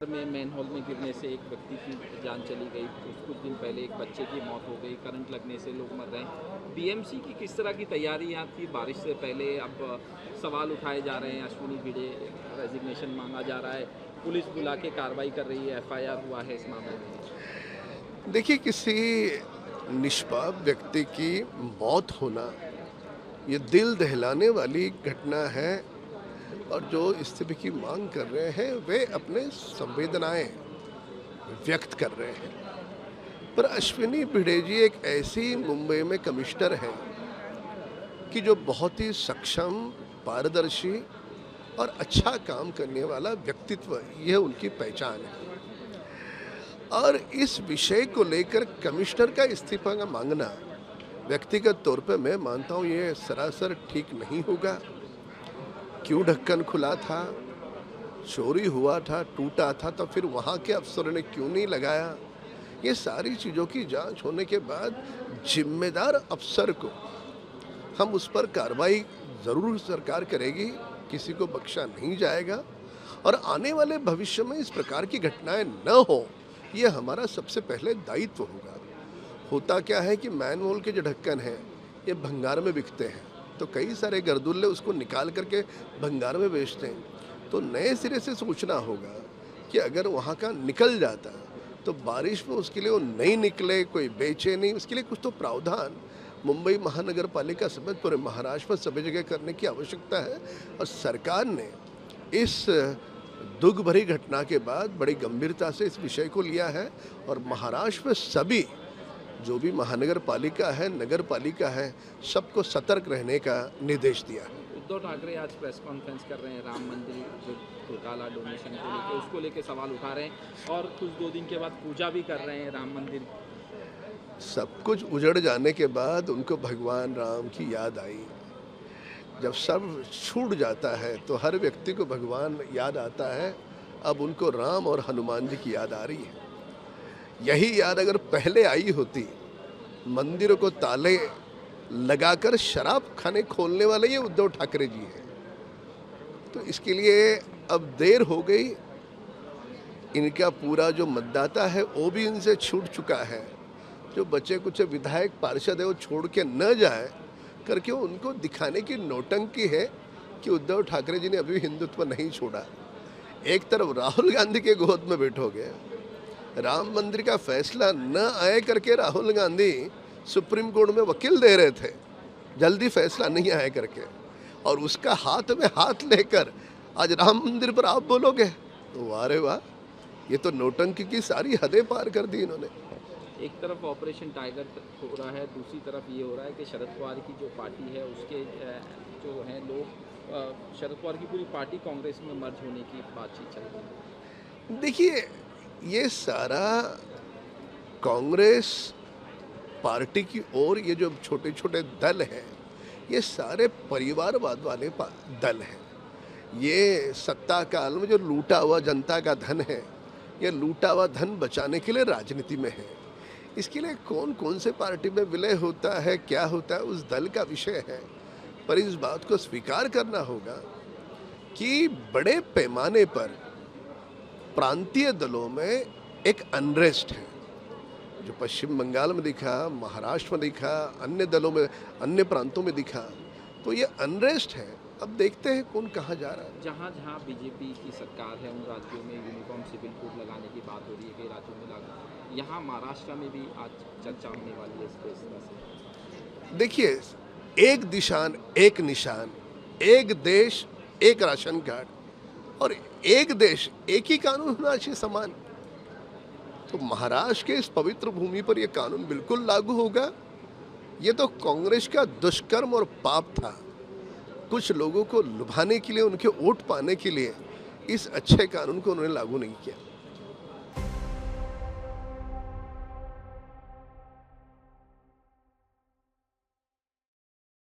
में मैनहोल में गिरने से एक व्यक्ति की जान चली गई। कुछ दिन पहले एक बच्चे की मौत हो गई। करंट लगने से लोग मर रहे हैं। बीएमसी की किस तरह की तैयारी यहाँ थी बारिश से पहले? अब सवाल उठाए जा रहे हैं। अश्विनी भिड़े रेजिग्नेशन मांगा जा रहा है। पुलिस बुला के कार्रवाई कर रही है। एफआईआर हुआ है इस मामले में। देखिए, किसी निष्पाप व्यक्ति की मौत होना ये दिल दहलाने वाली घटना है। और जो इस्तीफे की मांग कर रहे हैं वे अपने संवेदनाएं व्यक्त कर रहे हैं। पर अश्विनी भिड़े जी एक ऐसी मुंबई में कमिश्नर हैं कि जो बहुत ही सक्षम, पारदर्शी और अच्छा काम करने वाला व्यक्तित्व, यह उनकी पहचान है। और इस विषय को लेकर कमिश्नर का इस्तीफा का मांगना व्यक्तिगत तौर पे मैं मानता हूँ ये सरासर ठीक नहीं होगा। क्यों ढक्कन खुला था, चोरी हुआ था, टूटा था, तो फिर वहाँ के अफसरों ने क्यों नहीं लगाया? ये सारी चीज़ों की जांच होने के बाद जिम्मेदार अफसर को हम उस पर कार्रवाई ज़रूर सरकार करेगी, किसी को बख्शा नहीं जाएगा। और आने वाले भविष्य में इस प्रकार की घटनाएं न हो, ये हमारा सबसे पहले दायित्व होगा। होता क्या है कि मैनहोल के जो ढक्कन हैं ये भंगार में बिकते हैं, तो कई सारे गर्दुल्ले उसको निकाल करके भंगार में बेचते हैं। तो नए सिरे से सोचना होगा कि अगर वहाँ का निकल जाता तो बारिश में उसके लिए वो नहीं निकले, कोई बेचे नहीं, उसके लिए कुछ तो प्रावधान मुंबई महानगर पालिका समेत पूरे महाराष्ट्र में सभी जगह करने की आवश्यकता है। और सरकार ने इस दुख भरी घटना के बाद बड़ी गंभीरता से इस विषय को लिया है और महाराष्ट्र में सभी जो भी महानगर पालिका है, नगर पालिका है, सबको सतर्क रहने का निर्देश दिया है। उद्धव ठाकरे आज प्रेस कॉन्फ्रेंस कर रहे हैं। राम मंदिर जो घोटाला डोनेशन को लेकर उसको लेकर सवाल उठा रहे हैं और कुछ 2 दिन के बाद पूजा भी कर रहे हैं राम मंदिर। सब कुछ उजड़ जाने के बाद उनको भगवान राम की याद आई। जब सब छूट जाता है तो हर व्यक्ति को भगवान याद आता है। अब उनको राम और हनुमान जी की याद आ रही है। यही याद अगर पहले आई होती, मंदिरों को ताले लगाकर शराब खाने खोलने वाले ये उद्धव ठाकरे जी हैं। तो इसके लिए अब देर हो गई। इनका पूरा जो मतदाता है वो भी इनसे छूट चुका है। जो बच्चे कुछ विधायक पार्षद है वो छोड़ के न जाए करके उनको दिखाने की नौटंकी है कि उद्धव ठाकरे जी ने अभी हिंदुत्व नहीं छोड़ा। एक तरफ राहुल गांधी के गोद में बैठोगे, राम मंदिर का फैसला न आए करके राहुल गांधी सुप्रीम कोर्ट में वकील दे रहे थे जल्दी फैसला नहीं आए करके, और उसका हाथ में हाथ लेकर आज राम मंदिर पर आप बोलोगे तो वाह रे वाह, ये तो नौटंकी की सारी हदें पार कर दी इन्होंने। एक तरफ ऑपरेशन टाइगर हो रहा है, दूसरी तरफ ये हो रहा है कि शरद पवार की जो पार्टी है उसके जो हैं लोग, शरद पवार की पूरी पार्टी कांग्रेस में मर्ज होने की बातचीत चल रही है। देखिए, ये सारा कांग्रेस पार्टी की ओर ये जो छोटे छोटे दल हैं ये सारे परिवारवाद वाले दल हैं। ये सत्ता काल में जो लूटा हुआ जनता का धन है, ये लूटा हुआ धन बचाने के लिए राजनीति में है। इसके लिए कौन कौन से पार्टी में विलय होता है, क्या होता है, उस दल का विषय है। पर इस बात को स्वीकार करना होगा कि बड़े पैमाने पर प्रांतीय दलों में एक अनरेस्ट है, जो पश्चिम बंगाल में दिखा, महाराष्ट्र में दिखा, अन्य दलों में, अन्य प्रांतों में दिखा। तो ये अनरेस्ट है। अब देखते हैं कौन कहाँ जा रहा है। जहाँ जहाँ बीजेपी की सरकार है उन राज्यों में यूनिफॉर्म सिविल कोड लगाने की बात हो रही है, कई राज्यों में लागू। यहाँ महाराष्ट्र में भी आज चर्चा होने वाली है इस फैसले से। देखिए, एक दिशान एक निशान, एक देश एक राशन कार्ड और एक देश एक ही कानून होना चाहिए समान। तो महाराष्ट्र के इस पवित्र भूमि पर यह कानून बिल्कुल लागू होगा। ये तो कांग्रेस का दुष्कर्म और पाप था। कुछ लोगों को लुभाने के लिए, उनके वोट पाने के लिए इस अच्छे कानून को उन्होंने लागू नहीं किया।